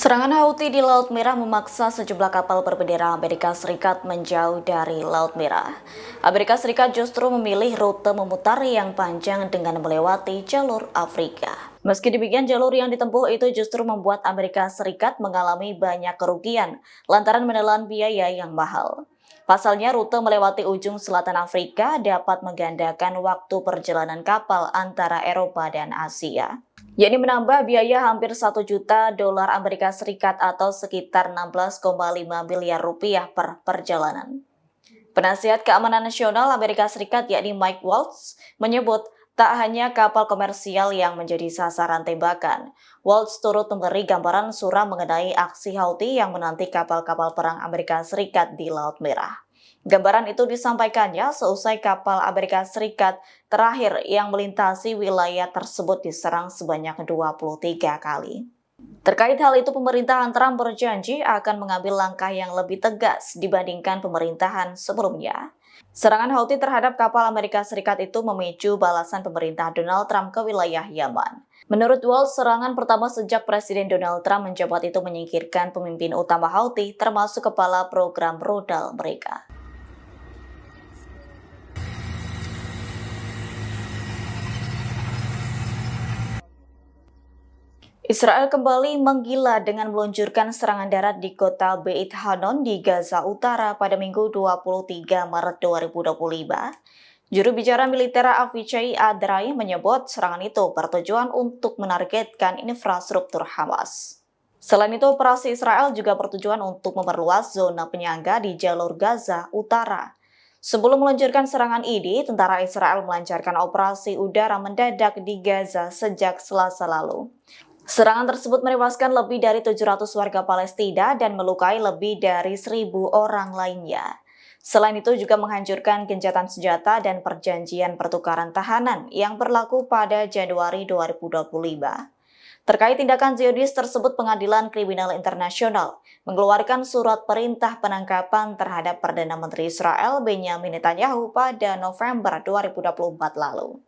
Serangan Houthi di Laut Merah memaksa sejumlah kapal berbendera Amerika Serikat menjauh dari Laut Merah. Amerika Serikat justru memilih rute memutar yang panjang dengan melewati jalur Afrika. Meski demikian, jalur yang ditempuh itu justru membuat Amerika Serikat mengalami banyak kerugian lantaran menelan biaya yang mahal. Pasalnya, rute melewati ujung selatan Afrika dapat menggandakan waktu perjalanan kapal antara Eropa dan Asia, yakni menambah biaya hampir 1 juta dolar Amerika Serikat atau sekitar 16,5 miliar rupiah per perjalanan. Penasihat Keamanan Nasional Amerika Serikat yakni Mike Waltz menyebut tak hanya kapal komersial yang menjadi sasaran tembakan. Waltz turut memberi gambaran suram mengenai aksi Houthi yang menanti kapal-kapal perang Amerika Serikat di Laut Merah. Gambaran itu disampaikannya seusai kapal Amerika Serikat terakhir yang melintasi wilayah tersebut diserang sebanyak 23 kali. Terkait hal itu, pemerintahan Trump berjanji akan mengambil langkah yang lebih tegas dibandingkan pemerintahan sebelumnya. Serangan Houthi terhadap kapal Amerika Serikat itu memicu balasan pemerintah Donald Trump ke wilayah Yaman. Menurut Waltz, serangan pertama sejak Presiden Donald Trump menjabat itu menyingkirkan pemimpin utama Houthi termasuk kepala program rudal mereka. Israel kembali menggila dengan meluncurkan serangan darat di kota Beit Hanon di Gaza Utara pada Minggu 23 Maret 2025. Juru bicara militer Avichai Adrai menyebut serangan itu bertujuan untuk menargetkan infrastruktur Hamas. Selain itu, operasi Israel juga bertujuan untuk memperluas zona penyangga di jalur Gaza Utara. Sebelum meluncurkan serangan ini, tentara Israel melancarkan operasi udara mendadak di Gaza sejak Selasa lalu. Serangan tersebut menewaskan lebih dari 700 warga Palestina dan melukai lebih dari 1.000 orang lainnya. Selain itu juga menghancurkan gencatan senjata dan perjanjian pertukaran tahanan yang berlaku pada Januari 2025. Terkait tindakan Zionis tersebut, Pengadilan Kriminal Internasional mengeluarkan surat perintah penangkapan terhadap Perdana Menteri Israel Benjamin Netanyahu pada November 2024 lalu,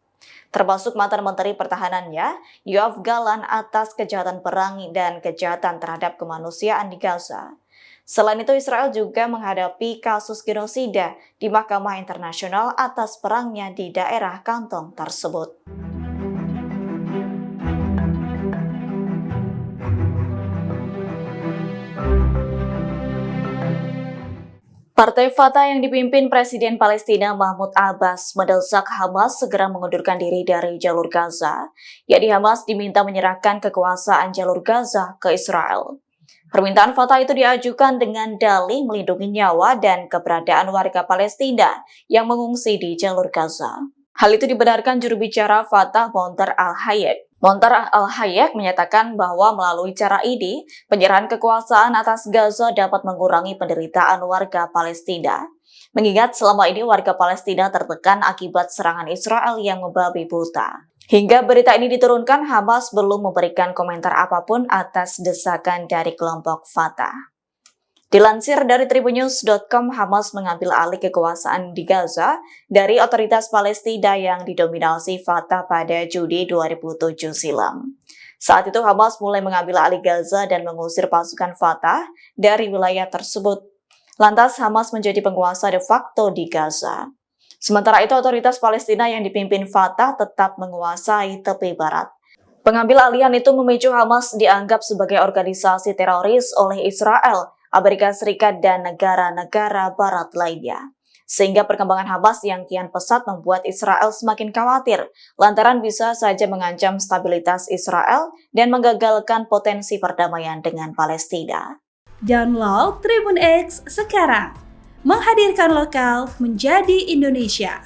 termasuk mantan Menteri Pertahanannya, Yoav Gallant, atas kejahatan perang dan kejahatan terhadap kemanusiaan di Gaza. Selain itu, Israel juga menghadapi kasus genosida di Mahkamah Internasional atas perangnya di daerah kantong tersebut. Partai Fatah yang dipimpin Presiden Palestina Mahmud Abbas mendesak Hamas segera mengundurkan diri dari jalur Gaza, yakni Hamas diminta menyerahkan kekuasaan jalur Gaza ke Israel. Permintaan Fatah itu diajukan dengan dalih melindungi nyawa dan keberadaan warga Palestina yang mengungsi di jalur Gaza. Hal itu dibenarkan juru bicara Fatah Montar Al-Hayek. Montar Al-Hayek menyatakan bahwa melalui cara ini, penyerahan kekuasaan atas Gaza dapat mengurangi penderitaan warga Palestina. Mengingat selama ini warga Palestina tertekan akibat serangan Israel yang membabi buta. Hingga berita ini diturunkan, Hamas belum memberikan komentar apapun atas desakan dari kelompok Fatah. Dilansir dari Tribunnews.com, Hamas mengambil alih kekuasaan di Gaza dari otoritas Palestina yang didominasi Fatah pada Juli 2007 silam. Saat itu Hamas mulai mengambil alih Gaza dan mengusir pasukan Fatah dari wilayah tersebut. Lantas Hamas menjadi penguasa de facto di Gaza. Sementara itu otoritas Palestina yang dipimpin Fatah tetap menguasai tepi barat. Pengambil alihan itu memicu Hamas dianggap sebagai organisasi teroris oleh Israel, Amerika Serikat, dan negara-negara barat lainnya. Sehingga perkembangan Hamas yang kian pesat membuat Israel semakin khawatir, lantaran bisa saja mengancam stabilitas Israel dan menggagalkan potensi perdamaian dengan Palestina. Download Tribun X sekarang, menghadirkan lokal menjadi Indonesia.